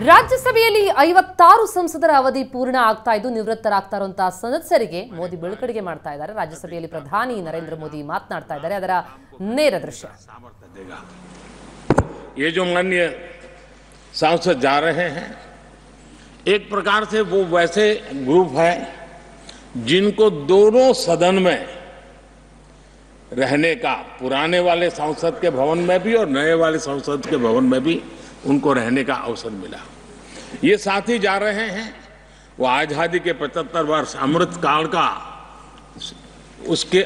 ರಾಜ್ಯಸಭೆಯಲ್ಲಿ 56 ಸಂಸದರ ಅವಧಿ ಪೂರ್ಣ ಆಗ್ತಾ ಇದ್ದು ನಿವೃತ್ತರಾಗ್ತಾ ಇರುವಂತಹ ಸದಸ್ಯರಿಗೆ ಮೋದಿ ಬೀಳ್ಕೊಡುಗೆ ಮಾಡ್ತಾ ಇದ್ದಾರೆ। ರಾಜ್ಯಸಭೆಯಲ್ಲಿ ಪ್ರಧಾನಿ ನರೇಂದ್ರ ಮೋದಿ ಮಾತನಾಡ್ತಾ ಇದ್ದಾರೆ, ಅದರ ನೇರ ದೃಶ್ಯ। ये जो माननीय सांसद जा रहे हैं, एक प्रकार से वो वैसे ग्रुप है जिनको दोनों सदन में रहने का, पुराने वाले संसद के भवन में भी और नए वाले संसद के भवन में भी उनको रहने का अवसर मिला। ये साथी जा रहे हैं, वो आजादी के 75 वर्ष अमृत काल का, उसके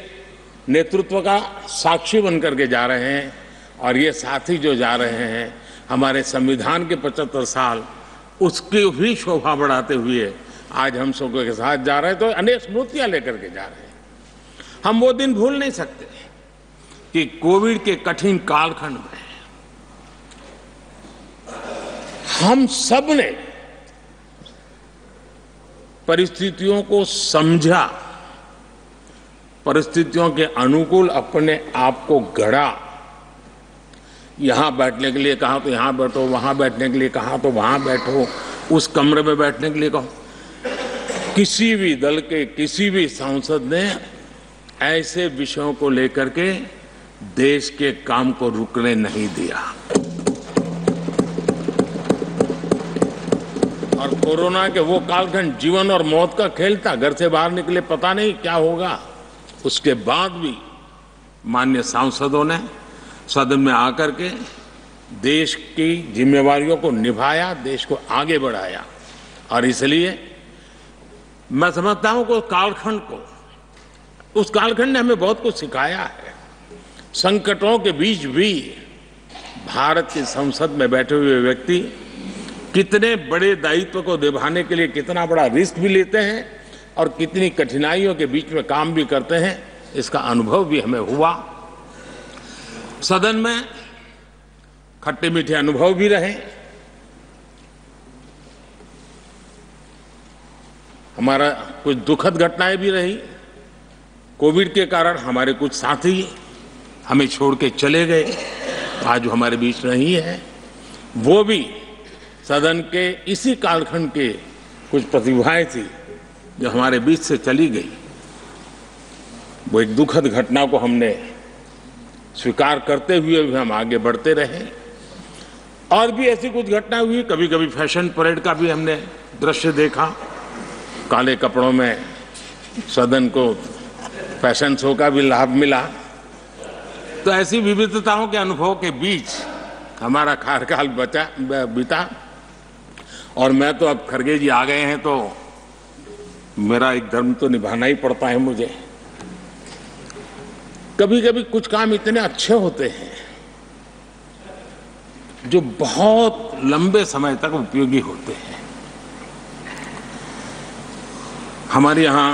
नेतृत्व का साक्षी बनकर के जा रहे हैं। और ये साथी जो जा रहे हैं हमारे संविधान के 75 साल, उसकी भी शोभा बढ़ाते हुए आज हम सबके के साथ जा रहे हैं। तो अनेक स्मृतियां लेकर के जा रहे हैं। हम वो दिन भूल नहीं सकते कि कोविड के कठिन कालखंड में हम सब ने परिस्थितियों को समझा, परिस्थितियों के अनुकूल अपने आप को गढ़ा। यहां बैठने के लिए कहा तो यहां बैठो, वहां बैठने के लिए कहा तो वहां बैठो, उस कमरे में बैठने के लिए कहो। किसी भी दल के किसी भी सांसद ने ऐसे विषयों को लेकर के देश के काम को रुकने नहीं दिया। और कोरोना के वो कालखंड जीवन और मौत का खेल था, घर से बाहर निकले पता नहीं क्या होगा। उसके बाद भी माननीय सांसदों ने सदन में आकर के देश की जिम्मेवारियों को निभाया, देश को आगे बढ़ाया। और इसलिए मैं समझता हूं कि उस कालखंड ने हमें बहुत कुछ सिखाया है। संकटों के बीच भी भारत की संसद में बैठे हुए व्यक्ति कितने बड़े दायित्व को निभाने के लिए कितना बड़ा रिस्क भी लेते हैं और कितनी कठिनाइयों के बीच में काम भी करते हैं, इसका अनुभव भी हमें हुआ। सदन में खट्टे मीठे अनुभव भी रहे। हमारा कुछ दुखद घटनाएं भी रही। कोविड के कारण हमारे कुछ साथी हमें छोड़ के चले गए, आज हमारे बीच नहीं है। वो भी सदन के इसी कालखंड के कुछ प्रतिभाएं थी जो हमारे बीच से चली गई। वो एक दुखद घटना को हमने स्वीकार करते हुए भी हम आगे बढ़ते रहे। और भी ऐसी कुछ घटना हुई, कभी कभी फैशन परेड का भी हमने दृश्य देखा, काले कपड़ों में सदन को फैशन शो का भी लाभ मिला। तो ऐसी विविधताओं के अनुभव के बीच हमारा कार्यकाल बीता। और मैं तो अब खड़गे जी आ गए हैं तो मेरा एक धर्म तो निभाना ही पड़ता है मुझे। कभी कभी कुछ काम इतने अच्छे होते हैं जो बहुत लंबे समय तक उपयोगी होते हैं। हमारे यहाँ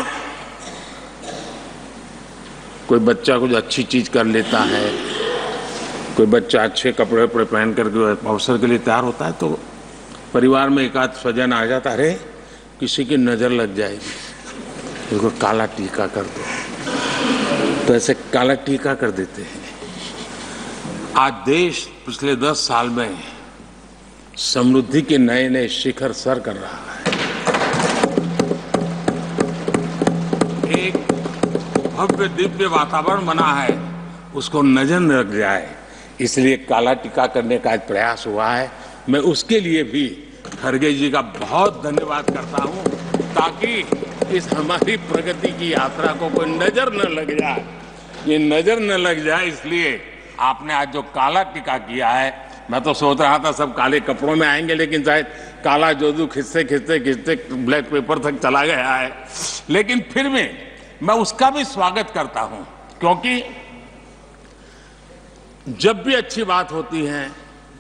कोई बच्चा कुछ अच्छी चीज कर लेता है, कोई बच्चा अच्छे कपड़े वपड़े पहन करके अवसर के लिए तैयार होता है तो परिवार में एक आध स्वजन आ जाता है, अरे किसी की नजर लग जाएगी, उसको काला टीका कर दो। तो ऐसे काला टीका कर देते हैं। आज देश पिछले 10 साल में समृद्धि के नए नए शिखर सर कर रहा है। एक भव्य दिव्य वातावरण बना है, उसको नजर न लग जाए, इसलिए काला टीका करने का आज प्रयास हुआ है। मैं उसके लिए भी खड़गे जी का बहुत धन्यवाद करता हूं, ताकि इस हमारी प्रगति की यात्रा को कोई नजर न लग जाए। ये नजर न लग जाए इसलिए आपने आज जो काला टीका किया है, मैं तो सोच रहा था सब काले कपड़ों में आएंगे, लेकिन शायद काला जोदू खिंचते खिंचते खिंचते ब्लैक पेपर तक चला गया है। लेकिन फिर भी मैं उसका भी स्वागत करता हूं, क्योंकि जब भी अच्छी बात होती है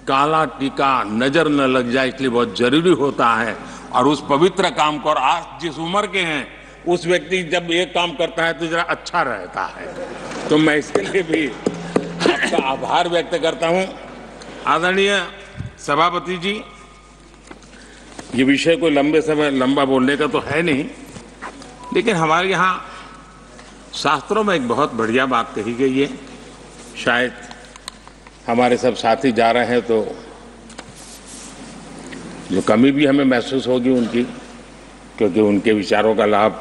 काला टीका नजर न लग जाए, इसलिए बहुत जरूरी होता है। और उस पवित्र काम को, और आज जिस उम्र के हैं उस व्यक्ति जब ये काम करता है तो जरा अच्छा रहता है। तो मैं इसके लिए भी आपका आभार व्यक्त करता हूं। आदरणीय सभापति जी, ये विषय कोई लंबा बोलने का तो है नहीं, लेकिन हमारे यहाँ शास्त्रों में एक बहुत बढ़िया बात कही गई है। शायद हमारे सब साथी जा रहे हैं तो जो कमी भी हमें महसूस होगी उनकी, क्योंकि उनके विचारों का लाभ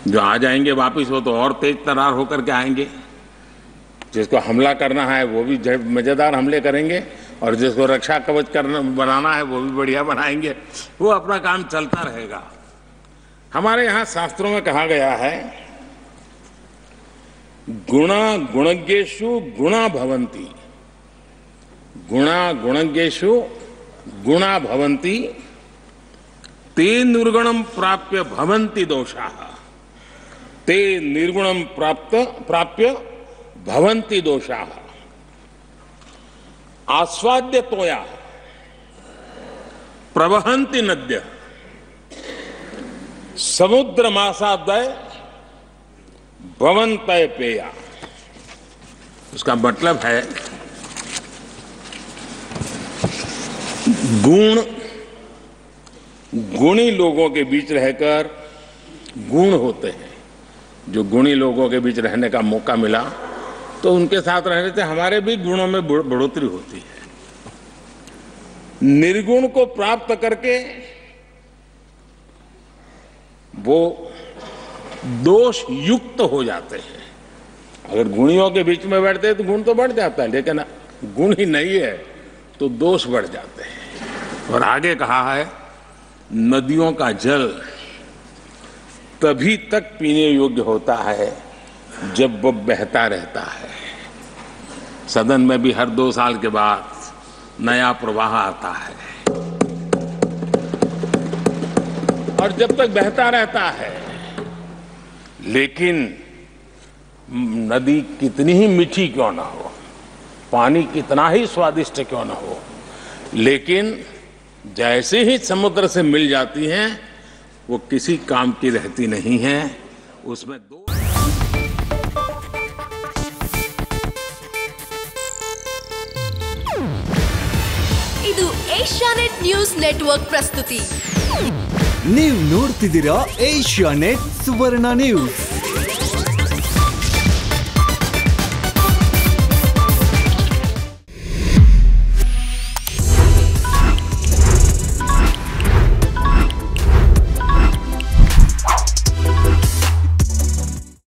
जो आ जाएंगे वापिस वो तो और तेज तरार होकर के आएंगे। जिसको हमला करना है वो भी मज़ेदार हमले करेंगे और जिसको रक्षा कवच करना बनाना है वो भी बढ़िया बनाएंगे। वो अपना काम चलता रहेगा। हमारे यहाँ शास्त्रों में कहा गया है गुणा गुणज्ञेषु गुणा भवन्ति, गुणा गुणज्ञेषु गुणा भवन्ति, ते निर्गुणम प्राप्य भवन्ति दोषाः, ते निर्गुणम प्राप्य भवन्ति दोषाः। आस्वाद्य तोया प्रवहन्ति नद्य, समुद्र मासादय भवन्तय पेया। उसका मतलब है गुणी लोगों के बीच रहकर गुण होते हैं। जो गुणी लोगों के बीच रहने का मौका मिला तो उनके साथ रहने से हमारे भी गुणों में बढ़ोतरी होती है। निर्गुण को प्राप्त करके वो दोष युक्त हो जाते हैं। अगर गुणियों के बीच में बैठते हैं तो गुण तो बढ़ जाता है, लेकिन गुण ही नहीं है तो दोष बढ़ जाते हैं। और आगे कहा है नदियों का जल तभी तक पीने योग्य होता है जब वो बहता रहता है। सदन में भी हर 2 साल के बाद नया प्रवाह आता है और जब तक बहता रहता है, लेकिन नदी कितनी ही मीठी क्यों ना हो, पानी कितना ही स्वादिष्ट क्यों ना हो, लेकिन जैसे ही समुद्र से मिल जाती हैं वो किसी काम की रहती नहीं है। उसमें दो ಇದು ಏಷ್ಯಾನೆಟ್ ನ್ಯೂಸ್ ನೆಟ್ವರ್ಕ್ ಪ್ರಸ್ತುತಿ. ನೀವು ನೋಡ್ತಿದ್ದೀರಾ ಏಷ್ಯಾನೆಟ್ ಸುವರ್ಣ ನ್ಯೂಸ್.